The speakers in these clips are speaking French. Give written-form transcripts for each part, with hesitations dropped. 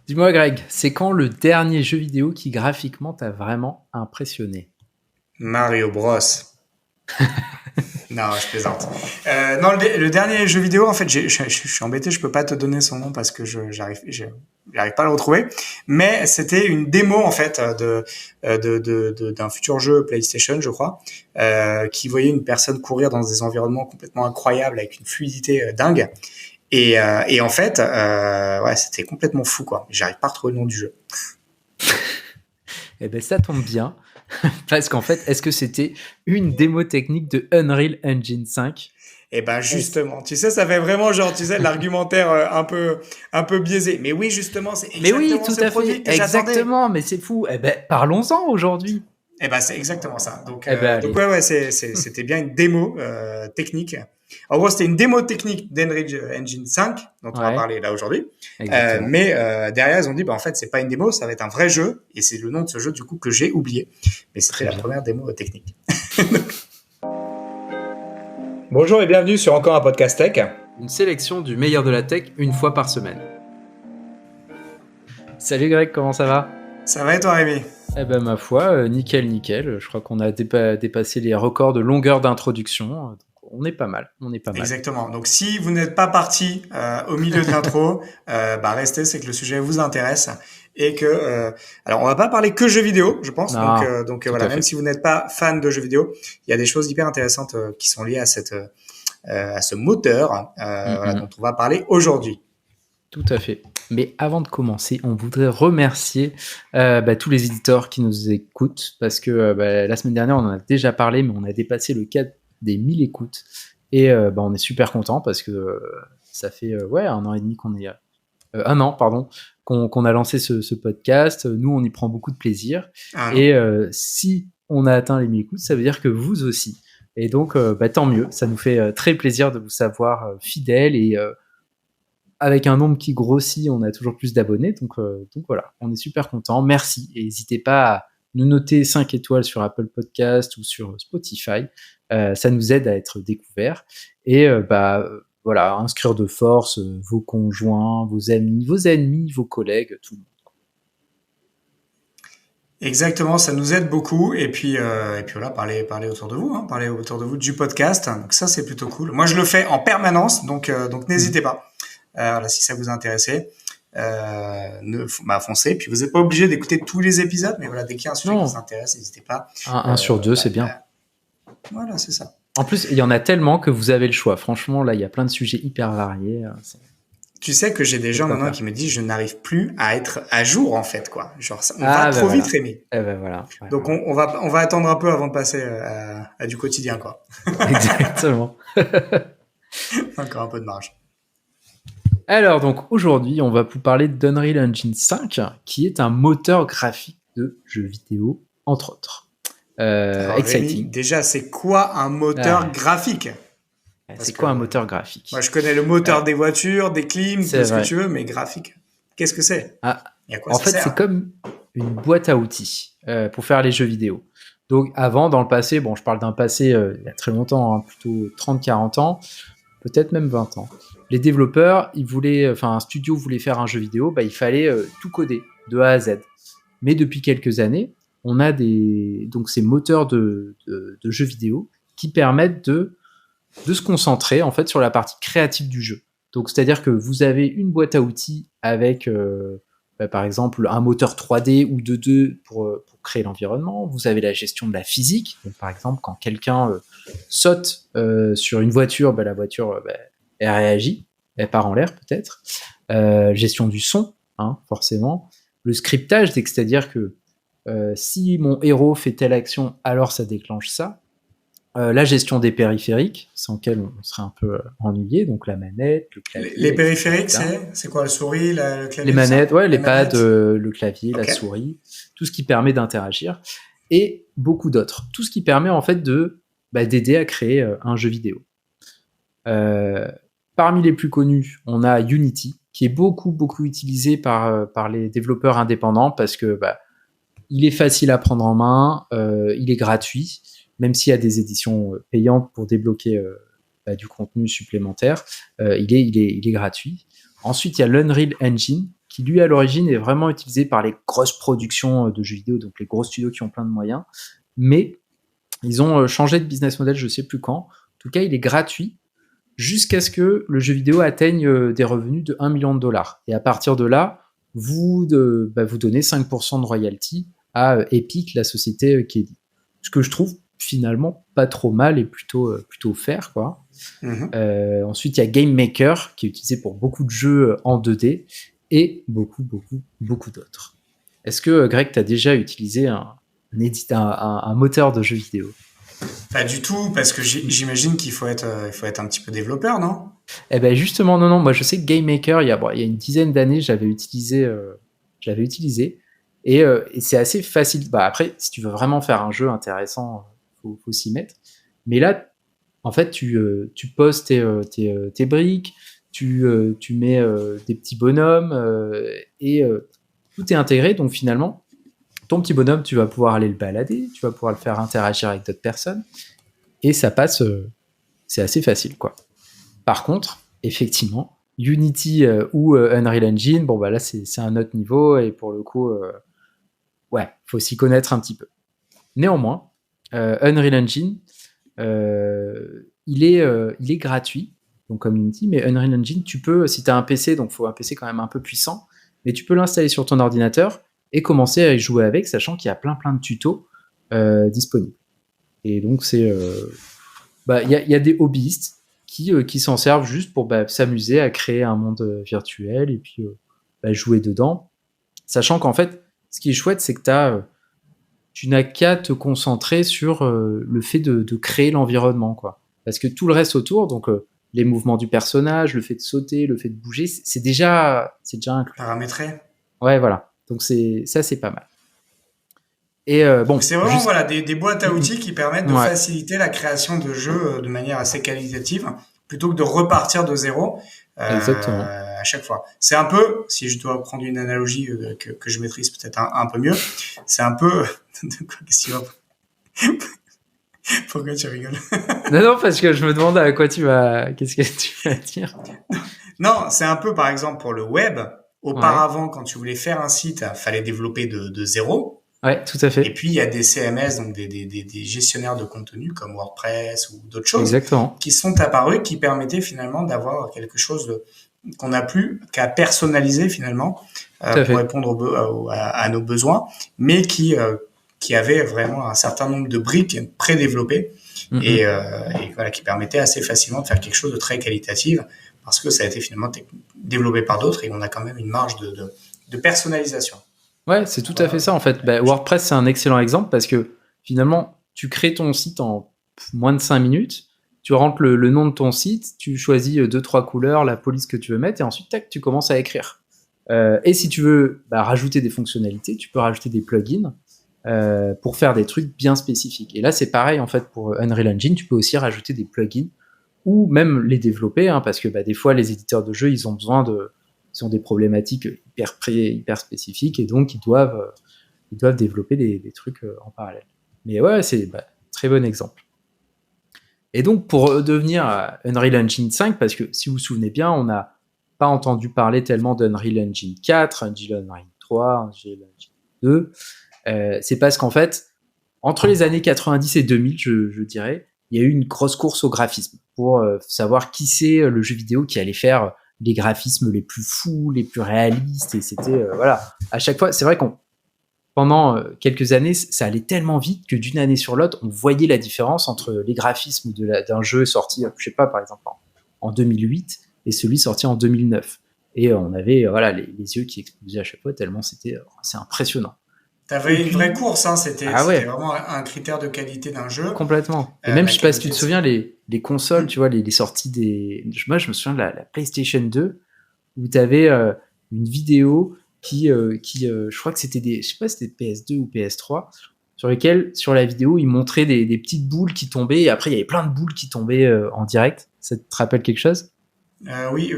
Dis-moi Greg, c'est quand le dernier jeu vidéo qui graphiquement t'a vraiment impressionné? Mario Bros. Non, je plaisante. Non, le dernier jeu vidéo, en fait, je suis embêté, je peux pas te donner son nom parce que j'arrive pas à le retrouver. Mais c'était une démo en fait d'un futur jeu PlayStation, je crois, qui voyait une personne courir dans des environnements complètement incroyables avec une fluidité dingue. Et en fait, ouais, c'était complètement fou quoi. J'arrive pas à retrouver le nom du jeu. Eh ben ça tombe bien, parce qu'en fait, est-ce que c'était une démo technique de Unreal Engine 5? Et ben Est-ce- justement, tu sais, ça fait vraiment genre, tu sais, l'argumentaire un peu biaisé. Mais oui, justement, c'est Mais oui, exactement tout ce à fait, produit que j'attendais. exactement, mais c'est fou. Eh ben parlons-en aujourd'hui. Et ben c'est exactement ça. Donc, Eh ben donc allez. ouais, c'était bien une démo technique. En gros, c'était une démo technique d'Unreal Engine 5 dont on va Ouais, parler là aujourd'hui. exactement. Mais derrière, ils ont dit, bah en fait, c'est pas une démo, ça va être un vrai jeu. Et c'est le nom de ce jeu du coup que j'ai oublié. Mais c'était Très la bien. première démo technique. Bonjour et bienvenue sur encore un podcast tech. Une sélection du meilleur de la tech une fois par semaine. Salut Greg, comment ça va? Ça va et toi, Rémi? Eh ben ma foi, nickel, nickel. Je crois qu'on a dépassé les records de longueur d'introduction. Donc on est pas mal, on est pas mal. Exactement. Donc, si vous n'êtes pas parti au milieu de l'intro, bah restez, c'est que le sujet vous intéresse et que, alors, on va pas parler que jeux vidéo, je pense. Donc, Non, tout voilà, à même fait. si vous n'êtes pas fan de jeux vidéo, il y a des choses hyper intéressantes qui sont liées à ce moteur, voilà, dont Mhm. on va parler aujourd'hui. Tout à fait. Mais avant de commencer, on voudrait remercier tous les éditeurs qui nous écoutent parce que la semaine dernière, on en a déjà parlé, mais on a dépassé le cap des 1000 écoutes. Et on est super content parce que ça fait un an et demi qu'on est... un an, pardon, qu'on a lancé ce podcast. Nous, on y prend beaucoup de plaisir. Ah non? Et si on a atteint les 1000 écoutes, ça veut dire que vous aussi. Et donc, tant mieux. Ça nous fait très plaisir de vous savoir fidèles et avec un nombre qui grossit, on a toujours plus d'abonnés. Donc voilà, on est super content. Merci. Et n'hésitez pas à nous noter 5 étoiles sur Apple Podcast ou sur Spotify. Ça nous aide à être découverts. Et voilà, inscrire de force vos conjoints, vos amis, vos ennemis, vos collègues, tout le monde. Exactement, ça nous aide beaucoup. Et puis voilà, parler autour de vous, hein, parler autour de vous du podcast. Donc ça, c'est plutôt cool. Moi, je le fais en permanence, donc Mhm. n'hésitez pas. Voilà, si ça vous intéressait, foncez. Puis vous n'êtes pas obligé d'écouter tous les épisodes, mais voilà, dès qu'il y a un sujet qui vous Non, intéresse, n'hésitez pas. un sur deux, c'est bien. Voilà, c'est ça. En plus, il y en a tellement que vous avez le choix. Franchement, là, il y a plein de sujets hyper variés. Tu sais que j'ai des C'est de gens quoi maintenant faire. qui me disent je n'arrive plus à être à jour en fait quoi. Genre on va Ah, ben trop vite voilà. Rémi. Eh ben voilà. Ouais, Donc ouais. on va attendre un peu avant de passer à du quotidien quoi. Exactement. Encore un peu de marge. Alors donc aujourd'hui, on va vous parler d'Unreal Engine 5, qui est un moteur graphique de jeux vidéo, entre autres. Alors Rémi, Exciting. déjà c'est quoi un moteur Ah, graphique? Parce c'est que quoi un moteur moi graphique? je connais le Euh, moteur des voitures, des clims, de c'est ce que vrai. tu veux, mais graphique, qu'est-ce que c'est? Ah, Et à quoi en ça fait, c'est sert? comme une boîte à outils pour faire les jeux vidéo. Donc avant, dans le passé, bon, je parle d'un passé il y a très longtemps, hein, plutôt 30-40 ans, peut-être même 20 ans. Les développeurs, un studio voulait faire un jeu vidéo, il fallait tout coder de A à Z. Mais depuis quelques années, on a donc ces moteurs de jeux vidéo qui permettent de se concentrer en fait sur la partie créative du jeu. Donc c'est-à-dire que vous avez une boîte à outils avec par exemple un moteur 3D ou 2D pour créer l'environnement. Vous avez la gestion de la physique. Donc par exemple quand quelqu'un saute sur une voiture, la voiture elle réagit, elle part en l'air peut-être. Gestion du son, hein, forcément. Le scriptage, c'est-à-dire que si mon héros fait telle action, alors ça déclenche ça. La gestion des périphériques, sans lequel on serait un peu ennuyé, donc la manette, le Les clavier, etc., périphériques, etc. c'est quoi le souris, le Les clavier, tout manettes, ça? ouais, les Les pads, manettes? le clavier, la Ok. souris, tout ce qui permet d'interagir, et beaucoup d'autres. Tout ce qui permet en fait d'aider à créer un jeu vidéo. Euh, Parmi les plus connus, on a Unity, qui est beaucoup utilisé par les développeurs indépendants parce que il est facile à prendre en main, il est gratuit, même s'il y a des éditions payantes pour débloquer du contenu supplémentaire, il est gratuit. Ensuite, il y a l'Unreal Engine, qui lui à l'origine est vraiment utilisé par les grosses productions de jeux vidéo, donc les gros studios qui ont plein de moyens, mais ils ont changé de business model, je sais plus quand. En tout cas, il est gratuit jusqu'à ce que le jeu vidéo atteigne des revenus de 1 million de dollars. Et à partir de là, vous donnez 5% de royalty à Epic, la société qui est dit. Ce que je trouve finalement pas trop mal et plutôt fair, quoi. Ensuite, il y a Game Maker qui est utilisé pour beaucoup de jeux en 2D et beaucoup d'autres. Est-ce que Greg, tu as déjà utilisé un moteur de jeux vidéo? Pas du tout, parce que j'imagine qu'il faut être un petit peu développeur, non? Eh ben justement, non. Moi, je sais que Game Maker, il y a une dizaine d'années, j'avais utilisé, et c'est assez facile. Bah après, si tu veux vraiment faire un jeu intéressant, faut s'y mettre. Mais là, en fait, tu poses tes briques, tu mets des petits bonhommes et tout est intégré. Donc finalement, ton petit bonhomme, tu vas pouvoir aller le balader, tu vas pouvoir le faire interagir avec d'autres personnes et ça passe. C'est assez facile, quoi. Par contre, effectivement, Unity ou Unreal Engine, bon bah là c'est un autre niveau et pour le coup, faut s'y connaître un petit peu. Néanmoins, Unreal Engine, il est gratuit, donc comme Unity, mais Unreal Engine, tu peux, si tu as un PC, donc il faut un PC quand même un peu puissant, mais tu peux l'installer sur ton ordinateur et commencer à y jouer avec, sachant qu'il y a plein de tutos disponibles. Et donc c'est, il y a des hobbyistes qui s'en servent juste pour s'amuser à créer un monde virtuel et puis jouer dedans, sachant qu'en fait, ce qui est chouette, c'est que tu n'as qu'à te concentrer sur le fait de créer l'environnement, quoi. Parce que tout le reste autour, donc les mouvements du personnage, le fait de sauter, le fait de bouger, c'est déjà inclus. Paramétré. Ouais, voilà. Donc c'est pas mal. Et c'est vraiment des boîtes à outils qui permettent de faciliter la création de jeux de manière assez qualitative, plutôt que de repartir de zéro à chaque fois. C'est un peu, si je dois prendre une analogie que je maîtrise peut-être un peu mieux, c'est un peu... Qu'est-ce que tu vas... Pourquoi tu rigoles? Non, parce que je me demande à quoi qu'est-ce que tu vas dire. Non, c'est un peu, par exemple, pour le web. Auparavant, quand tu voulais faire un site, fallait développer de zéro. Ouais, tout à fait. Et puis, il y a des CMS, donc des gestionnaires de contenu comme WordPress ou d'autres choses. Exactement. Qui sont apparus, qui permettaient finalement d'avoir quelque chose qu'on n'a plus qu'à personnaliser finalement pour répondre à nos besoins, mais qui avait vraiment un certain nombre de briques prédéveloppées et voilà, qui permettait assez facilement de faire quelque chose de très qualitatif parce que ça a été finalement développé par d'autres et on a quand même une marge de personnalisation. Ouais, c'est tout à fait ça en fait. WordPress, c'est un excellent exemple parce que finalement, tu crées ton site en moins de 5 minutes, tu rentres le nom de ton site, tu choisis 2-3 couleurs, la police que tu veux mettre et ensuite, tac, tu commences à écrire. Et si tu veux rajouter des fonctionnalités, tu peux rajouter des plugins pour faire des trucs bien spécifiques. Et là, c'est pareil en fait pour Unreal Engine, tu peux aussi rajouter des plugins ou même les développer, parce que des fois, les éditeurs de jeux, ils ont des problématiques hyper spécifiques et donc ils doivent développer des trucs en parallèle. Mais ouais, c'est très bon exemple. Et donc, pour redevenir à Unreal Engine 5, parce que si vous vous souvenez bien, on n'a pas entendu parler tellement d'Unreal Engine 4, Unreal Engine 3, Unreal Engine 2, c'est parce qu'en fait, entre les années 90 et 2000, je dirais, il y a eu une grosse course au graphisme pour savoir qui c'est le jeu vidéo qui allait faire les graphismes les plus fous, les plus réalistes, et c'était, à chaque fois, c'est vrai pendant quelques années, ça allait tellement vite que d'une année sur l'autre, on voyait la différence entre les graphismes d'un jeu sorti, je sais pas, par exemple, en 2008 et celui sorti en 2009. Et on avait les yeux qui explosaient à chaque fois tellement c'est impressionnant. T'avais une vraie course, c'était vraiment un critère de qualité d'un jeu. Complètement. Et même, je sais pas si tu te souviens, les consoles, tu vois, les sorties moi, je me souviens de la PlayStation 2, où t'avais une vidéo qui je crois que c'était je sais pas si c'était PS2 ou PS3, sur lesquelles, sur la vidéo, ils montraient des petites boules qui tombaient, et après, il y avait plein de boules qui tombaient en direct. Ça te rappelle quelque chose? Oui.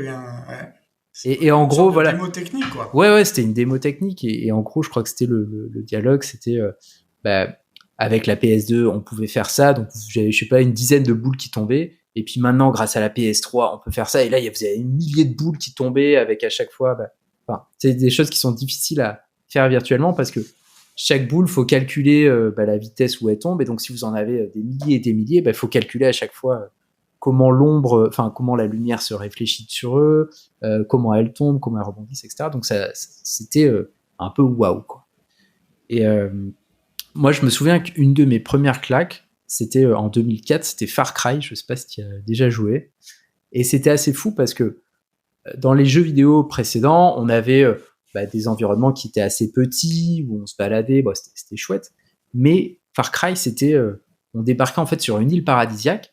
Et en gros, voilà. Démo technique, quoi. Ouais, c'était une démo technique. Et en gros, je crois que c'était le dialogue, c'était avec la PS2, on pouvait faire ça. Donc, j'avais, je sais pas, une dizaine de boules qui tombaient. Et puis maintenant, grâce à la PS3, on peut faire ça. Et là, il y avait des milliers de boules qui tombaient avec à chaque fois enfin, c'est des choses qui sont difficiles à faire virtuellement parce que chaque boule, faut calculer la vitesse où elle tombe, et donc si vous en avez des milliers et des milliers, il faut calculer à chaque fois comment comment la lumière se réfléchit sur eux, comment elle tombe, comment elle rebondissent, etc. Donc c'était un peu waouh, quoi. Et moi, je me souviens qu'une de mes premières claques, c'était en 2004, c'était Far Cry, je sais pas si tu as déjà joué, et c'était assez fou parce que dans les jeux vidéo précédents, on avait des environnements qui étaient assez petits, où on se baladait, c'était chouette, mais Far Cry, c'était on débarquait en fait sur une île paradisiaque,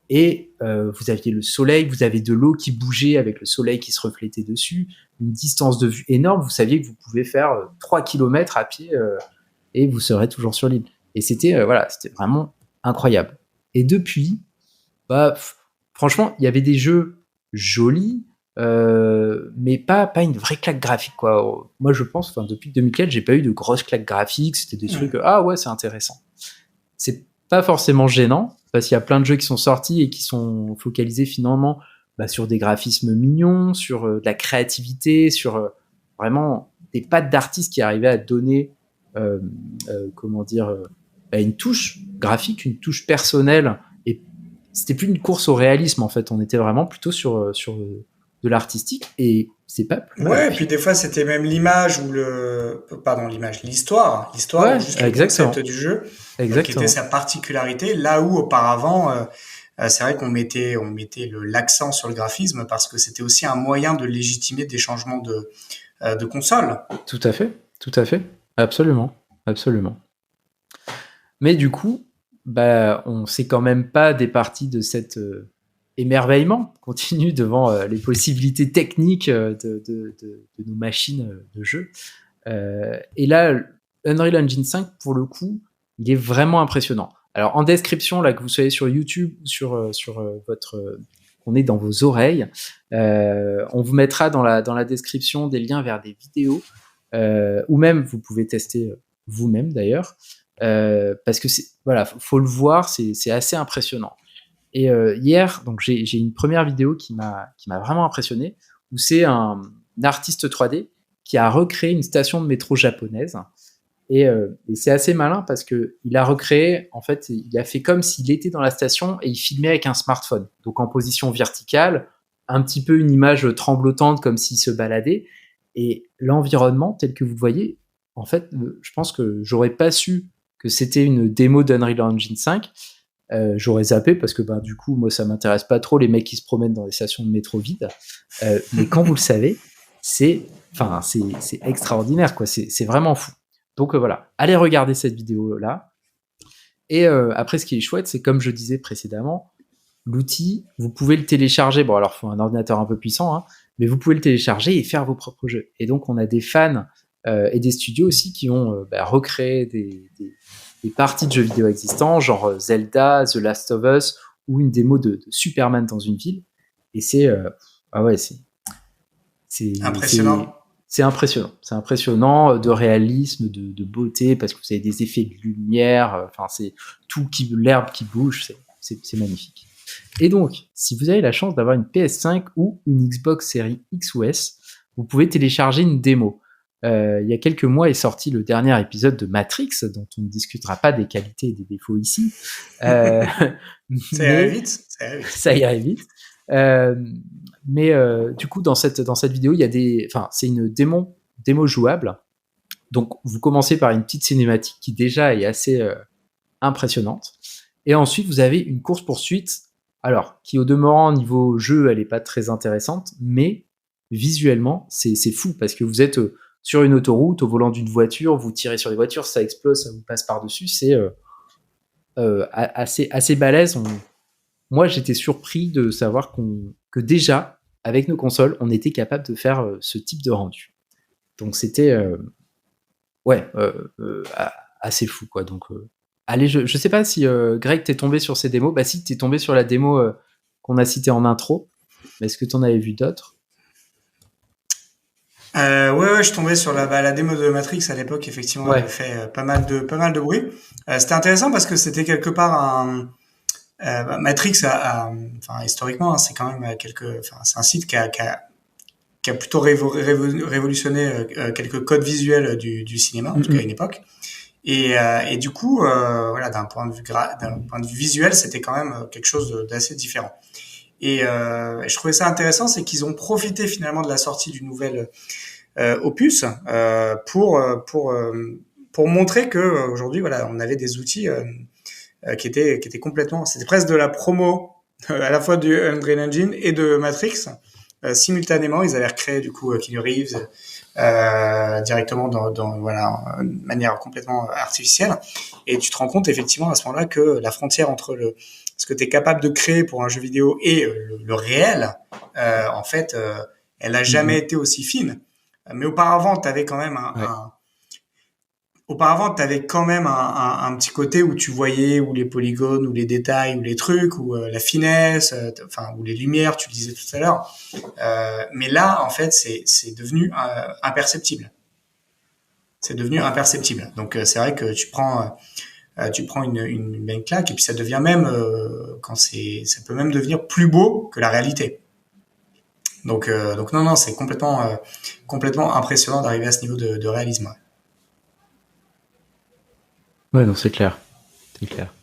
et vous aviez le soleil, vous avez de l'eau qui bougeait avec le soleil qui se reflétait dessus, une distance de vue énorme, vous saviez que vous pouvez faire 3 km à pied et vous serez toujours sur l'île. Et c'était c'était vraiment incroyable. Et depuis, franchement, il y avait des jeux jolis, mais pas une vraie claque graphique, quoi. Moi, je pense, depuis 2004, j'ai pas eu de grosses claques graphiques, c'était des trucs, ah ouais, c'est intéressant. C'est pas forcément gênant, parce qu'il y a plein de jeux qui sont sortis et qui sont focalisés finalement sur des graphismes mignons, sur de la créativité, sur vraiment des pattes d'artistes qui arrivaient à donner une touche graphique, une touche personnelle, et c'était plus une course au réalisme en fait, on était vraiment plutôt sur de l'artistique, et c'est pas plus mal. Ouais, et puis des fois c'était même l'image ou l'histoire ouais, ou juste le concept du jeu qui était sa particularité, là où auparavant c'est vrai qu'on mettait l'accent sur le graphisme parce que c'était aussi un moyen de légitimer des changements de console. Tout à fait, absolument. Mais du coup, on s'est quand même pas départi de cet émerveillement continu devant les possibilités techniques de nos machines de jeu. Et là, Unreal Engine 5, pour le coup, il est vraiment impressionnant. Alors, en description, là, que vous soyez sur YouTube, sur on est dans vos oreilles, on vous mettra dans la description des liens vers des vidéos, ou même vous pouvez tester vous-même d'ailleurs, parce que faut le voir, c'est assez impressionnant. Et hier, donc j'ai une première vidéo qui m'a vraiment impressionné, où c'est un artiste 3D qui a recréé une station de métro japonaise. Et c'est assez malin parce que il a recréé, en fait, il a fait comme s'il était dans la station et il filmait avec un smartphone, donc en position verticale, un petit peu une image tremblotante comme s'il se baladait. Et l'environnement tel que vous le voyez, en fait, je pense que j'aurais pas su que c'était une démo d'Unreal Engine 5. J'aurais zappé parce que du coup, moi, ça m'intéresse pas trop les mecs qui se promènent dans des stations de métro vides. Mais quand vous le savez, c'est extraordinaire, quoi. C'est vraiment fou. Donc voilà, allez regarder cette vidéo-là. Et après, ce qui est chouette, c'est comme je disais précédemment, l'outil, vous pouvez le télécharger. Bon, alors, il faut un ordinateur un peu puissant, hein, mais vous pouvez le télécharger et faire vos propres jeux. Et donc, on a des fans et des studios aussi qui ont recréé des parties de jeux vidéo existants, genre Zelda, The Last of Us, ou une démo de Superman dans une ville. Et c'est impressionnant. C'est impressionnant de réalisme, de beauté, parce que vous avez des effets de lumière, c'est tout l'herbe qui bouge, c'est magnifique. Et donc, si vous avez la chance d'avoir une PS5 ou une Xbox Series X ou S, vous pouvez télécharger une démo. Il y a quelques mois est sorti le dernier épisode de Matrix, dont on ne discutera pas des qualités et des défauts ici. Ça irait vite. Ça irait vite. Mais du coup, dans cette vidéo, il y a c'est une démo jouable. Donc, vous commencez par une petite cinématique qui déjà est assez impressionnante. Et ensuite, vous avez une course-poursuite, alors qui au demeurant niveau jeu, elle est pas très intéressante, mais visuellement, c'est fou parce que vous êtes sur une autoroute, au volant d'une voiture, vous tirez sur les voitures, ça explose, ça vous passe par-dessus, c'est assez balèze. Moi, j'étais surpris de savoir que déjà, avec nos consoles, on était capable de faire ce type de rendu. Donc c'était assez fou, quoi. Donc allez, je sais pas si Greg, t'es tombé sur ces démos. Bah si, t'es tombé sur la démo qu'on a citée en intro. Mais est-ce que t'en avais vu d'autres? Ouais, je tombais sur la démo de Matrix à l'époque. Effectivement, elle avait fait pas mal de bruit. C'était intéressant parce que c'était quelque part Matrix historiquement, c'est quand même c'est un site qui a qui a plutôt révolutionné quelques codes visuels du cinéma, en tout cas à une époque. Et du coup, voilà, d'un point de vue visuel, c'était quand même quelque chose d'assez différent. Et je trouvais ça intéressant, c'est qu'ils ont profité finalement de la sortie du nouvel opus pour montrer que aujourd'hui, voilà, on avait des outils qui étaient complètement, c'était presque de la promo à la fois du Unreal Engine et de Matrix. Simultanément, ils avaient recréé du coup Keanu Reeves directement dans voilà, de manière complètement artificielle. Et tu te rends compte effectivement à ce moment-là que la frontière entre ce que tu es capable de créer pour un jeu vidéo et le réel, en fait, elle n'a jamais été aussi fine. Mais auparavant, tu avais quand même un petit côté où tu voyais où les polygones, ou les détails, ou les trucs, ou la finesse, enfin, ou les lumières, tu le disais tout à l'heure. Mais là, en fait, c'est devenu imperceptible. C'est devenu imperceptible. Donc, c'est vrai que tu prends une belle claque, et puis ça devient même, ça peut même devenir plus beau que la réalité. Donc non, c'est complètement impressionnant d'arriver à ce niveau de réalisme. Ouais, non, c'est clair. C'est clair.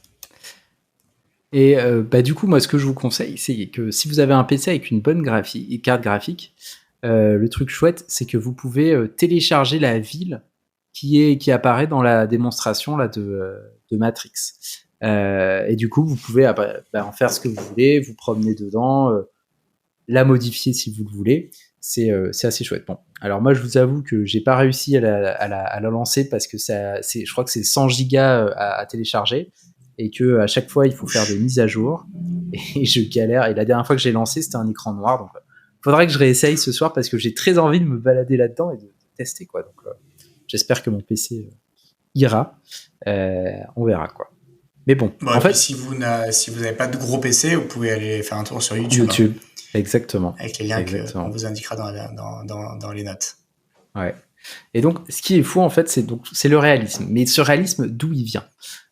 Et du coup, moi, ce que je vous conseille, c'est que si vous avez un PC avec une bonne carte graphique, le truc chouette, c'est que vous pouvez télécharger la ville qui apparaît dans la démonstration là, de Matrix. Et du coup, vous pouvez en faire ce que vous voulez, vous promener dedans, la modifier si vous le voulez. C'est assez chouette. Bon, alors moi, je vous avoue que j'ai pas réussi à la lancer parce que je crois que c'est 100 gigas à télécharger. Et que à chaque fois il faut faire des mises à jour et je galère. Et la dernière fois que j'ai lancé, c'était un écran noir, donc faudrait que je réessaye ce soir parce que j'ai très envie de me balader là-dedans et de tester quoi. Donc j'espère que mon PC ira. On verra quoi. Mais bon, en fait, si vous n'avez pas de gros PC, vous pouvez aller faire un tour sur YouTube. Exactement. Avec les liens qu'on vous indiquera dans les notes. Ouais. Et donc, ce qui est fou en fait, c'est le réalisme. Mais ce réalisme, d'où il vient?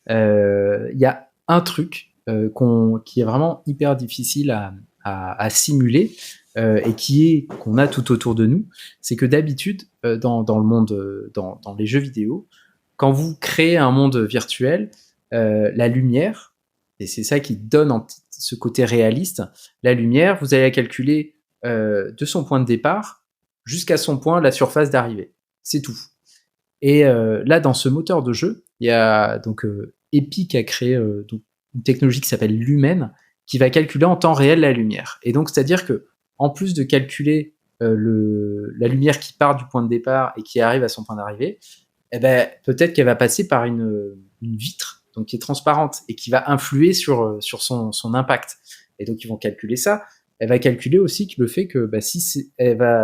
Y a un truc qui est vraiment hyper difficile à simuler et qu'on a tout autour de nous, c'est que d'habitude dans le monde, dans les jeux vidéo, quand vous créez un monde virtuel, la lumière, et c'est ça qui donne ce côté réaliste, la lumière, vous allez la calculer de son point de départ jusqu'à son point, la surface d'arrivée. C'est tout. Et là, dans ce moteur de jeu, il y a donc Epic a créé donc, une technologie qui s'appelle Lumen, qui va calculer en temps réel la lumière. Et donc, c'est-à-dire que en plus de calculer la lumière qui part du point de départ et qui arrive à son point d'arrivée, eh ben, peut-être qu'elle va passer par une vitre, donc qui est transparente et qui va influer sur son impact. Et donc, ils vont calculer ça. Elle va calculer aussi le fait que si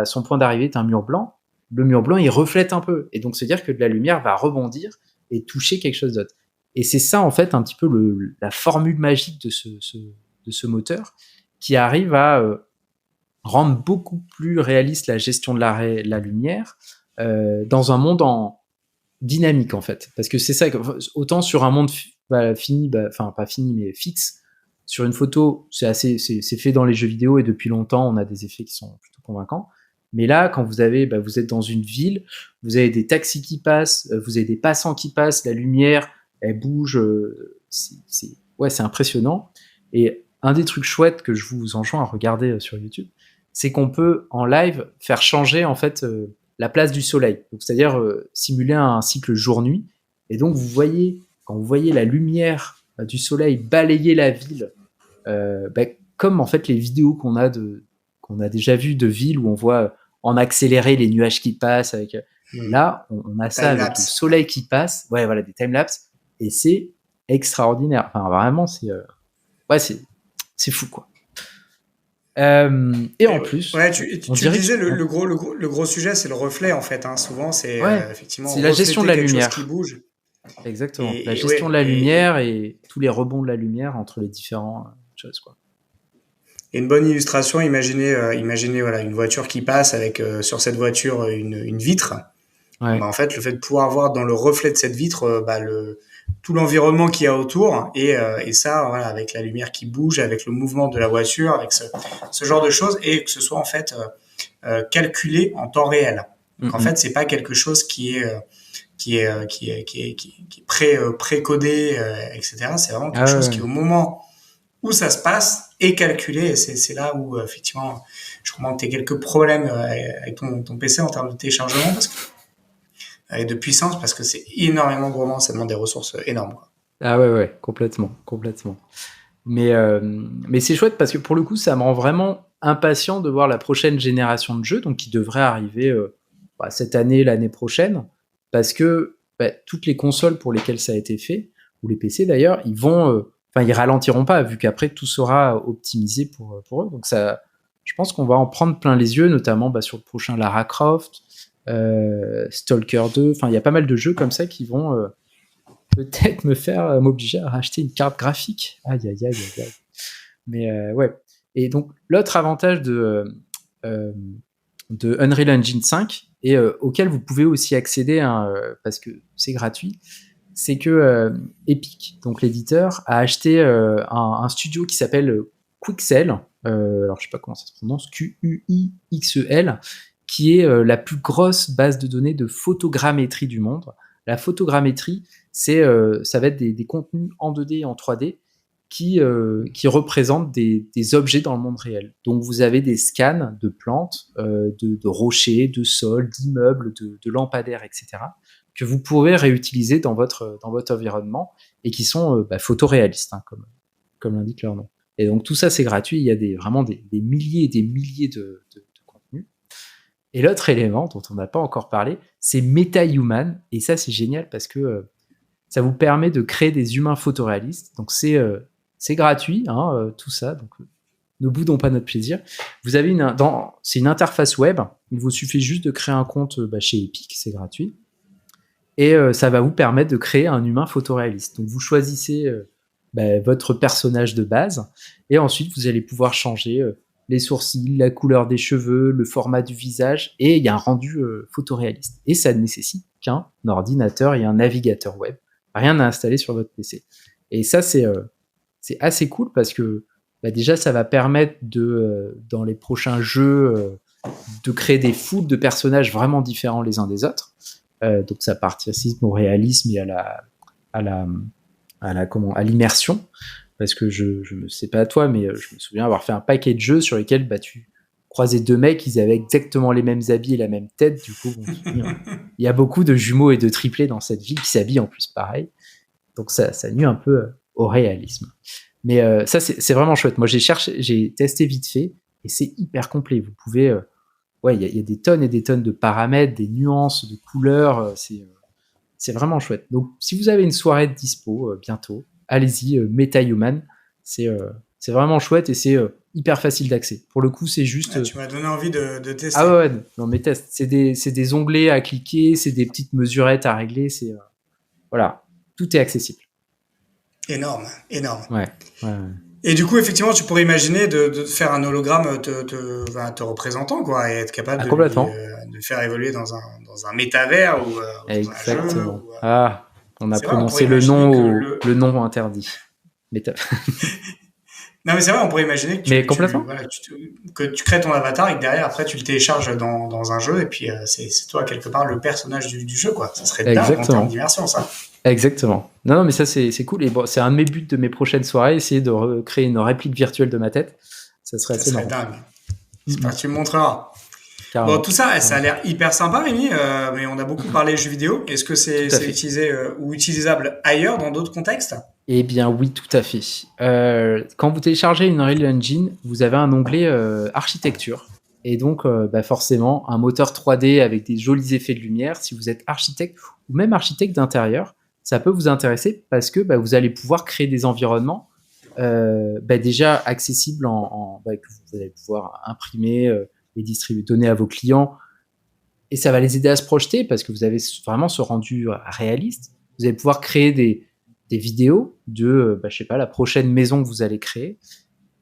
son point d'arrivée est un mur blanc, le mur blanc, il reflète un peu. Et donc, c'est-à-dire que de la lumière va rebondir et toucher quelque chose d'autre. Et c'est ça, en fait, un petit peu la formule magique de ce moteur qui arrive à rendre beaucoup plus réaliste la gestion de la lumière dans un monde dynamique, en fait. Parce que c'est ça, autant sur un monde fini, enfin, pas fini, mais fixe, sur une photo, c'est fait dans les jeux vidéo et depuis longtemps, on a des effets qui sont plutôt convaincants. Mais là, quand vous êtes dans une ville, vous avez des taxis qui passent, vous avez des passants qui passent, la lumière, elle bouge, c'est impressionnant. Et un des trucs chouettes que je vous enjoins à regarder sur YouTube, c'est qu'on peut en live faire changer en fait la place du soleil. Donc c'est-à-dire simuler un cycle jour-nuit. Et donc quand vous voyez la lumière du soleil balayer la ville, comme en fait les vidéos qu'on a déjà vu de villes où on voit en accéléré les nuages qui passent avec là on a ça avec le soleil qui passe, voilà, des timelapses, et c'est extraordinaire, enfin vraiment c'est fou quoi. Et en plus tu disais le gros sujet, c'est le reflet en fait, hein. Souvent c'est effectivement c'est la gestion de la lumière qui bouge. Exactement, la gestion de la lumière et tous les rebonds de la lumière entre les différentes choses quoi. Et une bonne illustration, imaginez voilà une voiture qui passe avec sur cette voiture une vitre. Ouais. En fait, le fait de pouvoir voir dans le reflet de cette vitre tout l'environnement qu'il y a autour et ça voilà, avec la lumière qui bouge, avec le mouvement de la voiture, avec ce genre de choses, et que ce soit en fait calculé en temps réel. Donc en Mhm. fait, c'est pas quelque chose qui est précodé, etc. C'est vraiment quelque Ah chose ouais, qui, ouais. au moment où ça se passe, est calculé. Et c'est là où, effectivement, je comprends que tu as quelques problèmes avec ton PC en termes de téléchargement et de puissance, parce que c'est énormément gourmand, ça demande des ressources énormes, quoi. Ah ouais, ouais, complètement, complètement. Mais c'est chouette parce que pour le coup, ça me rend vraiment impatient de voir la prochaine génération de jeux, donc qui devrait arriver cette année, l'année prochaine, parce que toutes les consoles pour lesquelles ça a été fait, ou les PC d'ailleurs, ils ralentiront pas vu qu'après tout sera optimisé pour eux. Donc ça, je pense qu'on va en prendre plein les yeux, notamment sur le prochain Lara Croft, Stalker 2. Enfin, il y a pas mal de jeux comme ça qui vont peut-être m'obliger à racheter une carte graphique. Aïe, aïe, aïe, aïe, aïe. Mais ouais. Et donc, l'autre avantage de Unreal Engine 5, et auquel vous pouvez aussi accéder, hein, parce que c'est gratuit, c'est que Epic, donc l'éditeur, a acheté un studio qui s'appelle Quixel, alors je sais pas comment ça se prononce, Quixel, qui est la plus grosse base de données de photogrammétrie du monde. La photogrammétrie, ça va être des contenus en 2D et en 3D qui représentent des objets dans le monde réel. Donc vous avez des scans de plantes, de rochers, de sols, d'immeubles, de lampadaires, etc., que vous pourrez réutiliser dans votre environnement et qui sont photoréalistes, hein, comme l'indique leur nom. Et donc tout ça c'est gratuit, il y a vraiment des milliers et des milliers de contenus. Et l'autre élément dont on n'a pas encore parlé, c'est MetaHuman, et ça c'est génial parce que ça vous permet de créer des humains photoréalistes. Donc c'est gratuit, hein, tout ça. Donc ne boudons pas notre plaisir. Vous avez c'est une interface web. Il vous suffit juste de créer un compte chez Epic, c'est gratuit. Et ça va vous permettre de créer un humain photoréaliste. Donc vous choisissez votre personnage de base, et ensuite vous allez pouvoir changer les sourcils, la couleur des cheveux, le format du visage, et il y a un rendu photoréaliste. Et ça ne nécessite qu'un ordinateur et un navigateur web. Rien à installer sur votre PC. Et ça, c'est assez cool parce que déjà, ça va permettre dans les prochains jeux de créer des foules de personnages vraiment différents les uns des autres. Donc ça participe au réalisme et à l'immersion, parce que je ne sais pas à toi, mais je me souviens avoir fait un paquet de jeux sur lesquels tu croisais deux mecs, ils avaient exactement les mêmes habits et la même tête. Du coup, il y a beaucoup de jumeaux et de triplés dans cette ville qui s'habillent en plus pareil. Donc ça nuit un peu au réalisme. Mais ça, c'est vraiment chouette. Moi, j'ai testé vite fait et c'est hyper complet. Vous pouvez il y a des tonnes et des tonnes de paramètres, des nuances, de couleurs. C'est vraiment chouette. Donc, si vous avez une soirée de dispo bientôt, allez-y, MetaHuman. C'est vraiment chouette et c'est hyper facile d'accès. Pour le coup, c'est juste. Tu m'as donné envie de tester. Ah ouais, non, mais teste. C'est des onglets à cliquer, c'est des petites mesurettes à régler. Voilà, tout est accessible. Énorme, énorme. Ouais. Et du coup, effectivement, tu pourrais imaginer de faire un hologramme te représentant, quoi, et être capable de faire évoluer dans un métavers ou dans un jeu. Exactement. On a prononcé vrai, le nom interdit. Non, mais c'est vrai, on pourrait imaginer que complètement. que tu crées ton avatar et que derrière, après, tu le télécharges dans un jeu et puis c'est toi, quelque part, le personnage du jeu, quoi. Ça serait dingue en termes d'immersion, ça. Exactement. Non, mais ça, c'est cool. Et bon, c'est un de mes buts de mes prochaines soirées, essayer de recréer une réplique virtuelle de ma tête. Ça serait assez marrant. Dingue. J'espère que tu me montreras. Carrément. Bon, tout ça, ça a l'air hyper sympa, Rémi, mais on a beaucoup parlé jeux vidéo. Est-ce que c'est utilisé ou utilisable ailleurs, dans d'autres contextes ? Eh bien, oui, tout à fait. Quand vous téléchargez une Unreal Engine, vous avez un onglet architecture. Et donc, forcément, un moteur 3D avec des jolis effets de lumière. Si vous êtes architecte ou même architecte d'intérieur, ça peut vous intéresser parce que vous allez pouvoir créer des environnements déjà accessibles que vous allez pouvoir imprimer et distribuer, donner à vos clients. Et ça va les aider à se projeter parce que vous avez vraiment ce rendu réaliste. Vous allez pouvoir créer des vidéos de, je sais pas, la prochaine maison que vous allez créer.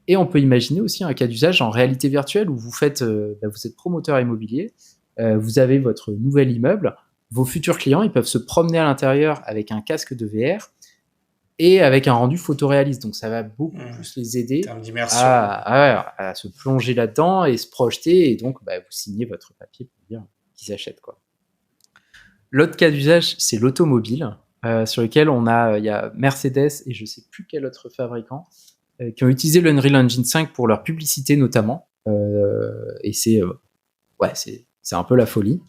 Et on peut imaginer aussi un cas d'usage en réalité virtuelle où vous êtes promoteur immobilier, vous avez votre nouvel immeuble, vos futurs clients, ils peuvent se promener à l'intérieur avec un casque de VR et avec un rendu photoréaliste. Donc ça va beaucoup Mmh. plus les aider Terme d'immersion. à se plonger là-dedans et se projeter, et donc vous signez votre papier pour dire qu'ils achètent, quoi. L'autre cas d'usage, c'est l'automobile, sur lequel il y a Mercedes et je sais plus quel autre fabricant qui ont utilisé l'Unreal Engine 5 pour leur publicité notamment, et c'est un peu la folie.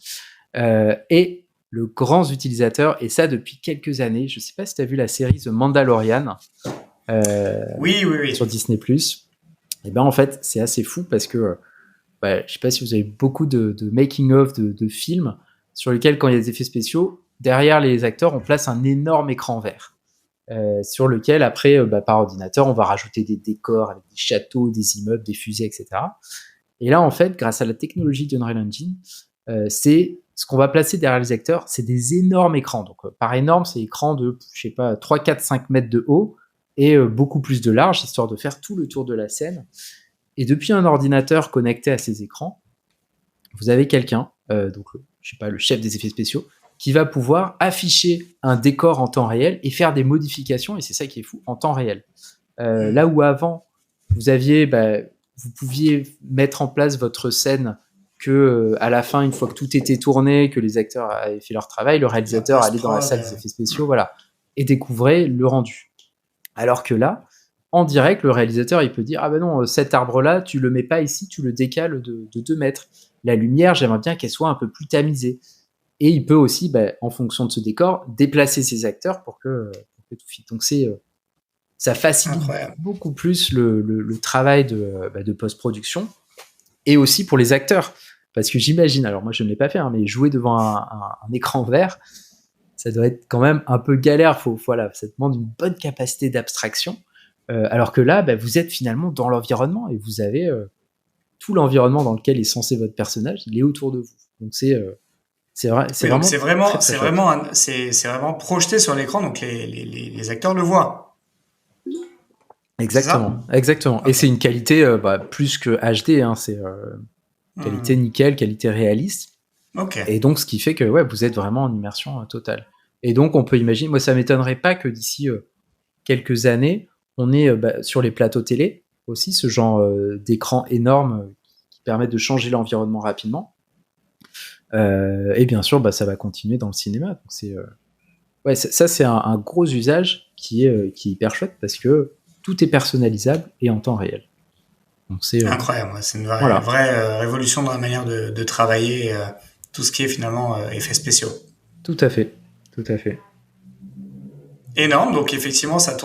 Et le grand utilisateur, et ça depuis quelques années, je sais pas si tu as vu la série The Mandalorian Oui. sur Disney+. Et ben en fait, c'est assez fou parce que je sais pas si vous avez beaucoup de making-of de films sur lesquels, quand il y a des effets spéciaux, derrière les acteurs, on place un énorme écran vert. Sur lequel, après, par ordinateur, on va rajouter des décors avec des châteaux, des immeubles, des fusées, etc. Et là, en fait, grâce à la technologie d'Unreal Engine, c'est ce qu'on va placer derrière les acteurs, c'est des énormes écrans. Donc, par énorme, c'est écran de, je sais pas, 3, 4, 5 mètres de haut et beaucoup plus de large, histoire de faire tout le tour de la scène. Et depuis un ordinateur connecté à ces écrans, vous avez quelqu'un, donc je sais pas, le chef des effets spéciaux, qui va pouvoir afficher un décor en temps réel et faire des modifications, et c'est ça qui est fou, en temps réel. Là où avant, vous pouviez mettre en place votre scène que à la fin, une fois que tout était tourné, que les acteurs avaient fait leur travail, le réalisateur allait dans la salle des effets spéciaux, voilà, et découvrait le rendu. Alors que là, en direct, le réalisateur, il peut dire « Ah ben non, cet arbre-là, tu le mets pas ici, tu le décales de 2 mètres. La lumière, j'aimerais bien qu'elle soit un peu plus tamisée. » Et il peut aussi, en fonction de ce décor, déplacer ses acteurs pour que tout fit. Donc ça facilite beaucoup plus le travail de post-production, et aussi pour les acteurs. Parce que j'imagine, alors moi je ne l'ai pas fait, mais jouer devant un écran vert, ça doit être quand même un peu galère. Voilà, ça demande une bonne capacité d'abstraction. Alors que là, vous êtes finalement dans l'environnement et vous avez tout l'environnement dans lequel est censé votre personnage, il est autour de vous. Donc c'est vraiment projeté sur l'écran, donc les acteurs le voient. Exactement. Okay. Et c'est une qualité plus que HD, c'est qualité nickel, qualité réaliste. Okay. Et donc ce qui fait que vous êtes vraiment en immersion totale. Et donc on peut imaginer, moi ça m'étonnerait pas que d'ici quelques années, on ait sur les plateaux télé aussi ce genre d'écran énorme qui permet de changer l'environnement rapidement. Et bien sûr, ça va continuer dans le cinéma. Donc ça c'est un gros usage qui est hyper chouette parce que tout est personnalisable et en temps réel. Donc c'est incroyable. C'est une vraie révolution dans la manière de travailler tout ce qui est finalement effets spéciaux. Tout à fait. Énorme. Donc effectivement, ça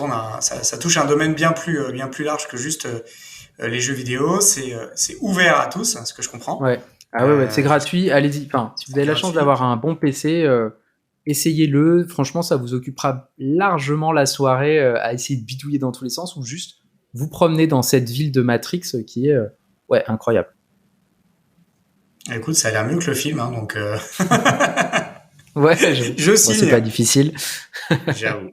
touche un domaine bien plus large que juste les jeux vidéo. C'est ouvert à tous, ce que je comprends. Ouais. C'est gratuit. Allez-y. Enfin, si vous avez la chance d'avoir un bon PC, essayez-le. Franchement, ça vous occupera largement la soirée à essayer de bidouiller dans tous les sens, ou juste vous promener dans cette ville de Matrix qui est incroyable. Écoute, ça a l'air mieux que le film, donc. Ouais, je signe. C'est pas difficile. J'avoue.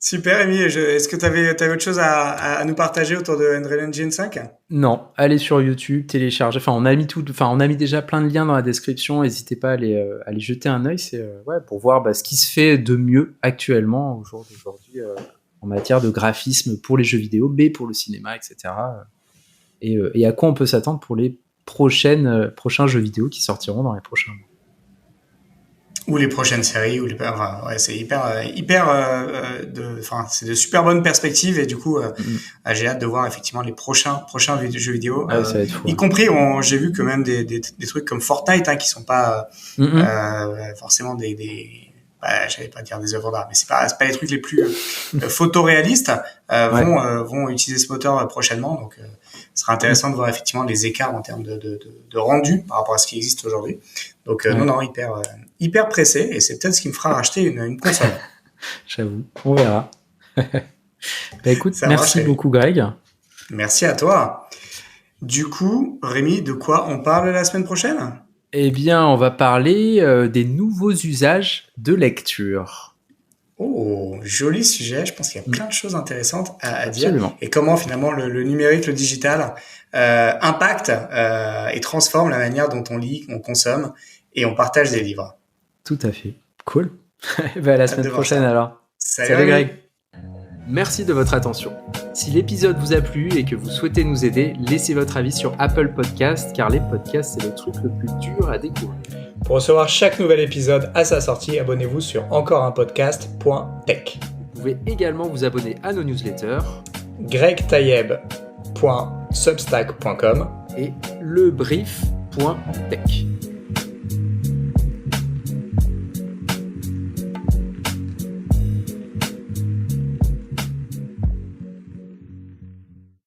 Super, Rémi. Est-ce que tu avais autre chose à nous partager autour de Unreal Engine 5 ? Non, allez sur YouTube, téléchargez. Enfin, on a mis déjà plein de liens dans la description. N'hésitez pas à aller jeter un œil. C'est pour voir ce qui se fait de mieux actuellement au jour d'aujourd'hui en matière de graphisme pour les jeux vidéo, mais pour le cinéma, etc. Et à quoi on peut s'attendre pour les prochains jeux vidéo qui sortiront dans les prochains mois. Ou les prochaines séries, c'est c'est de super bonnes perspectives, et du coup, j'ai hâte de voir effectivement les prochains jeux vidéo. Ça va être fou, y compris, j'ai vu que même des trucs comme Fortnite, qui sont pas forcément j'allais pas dire des œuvres d'art, mais c'est pas les trucs les plus photoréalistes, vont utiliser ce moteur prochainement. Donc, ce sera intéressant de voir effectivement les écarts en termes de rendu par rapport à ce qui existe aujourd'hui. Donc, hyper pressé, et c'est peut-être ce qui me fera racheter une console. J'avoue, on verra. Écoute, merci beaucoup, Greg. Merci à toi. Du coup, Rémi, de quoi on parle la semaine prochaine ? Eh bien, on va parler des nouveaux usages de lecture. Oh, joli sujet. Je pense qu'il y a plein de choses intéressantes à dire. Et comment finalement le numérique, le digital impacte et transforme la manière dont on lit, on consomme et on partage des livres. Tout à fait. Cool. À la semaine prochaine alors. Salut Greg. Merci de votre attention. Si l'épisode vous a plu et que vous souhaitez nous aider, laissez votre avis sur Apple Podcast, car les podcasts, c'est le truc le plus dur à découvrir. Pour recevoir chaque nouvel épisode à sa sortie, abonnez-vous sur encoreunpodcast.tech. Vous pouvez également vous abonner à nos newsletters gregtayeb.substack.com et lebrief.tech.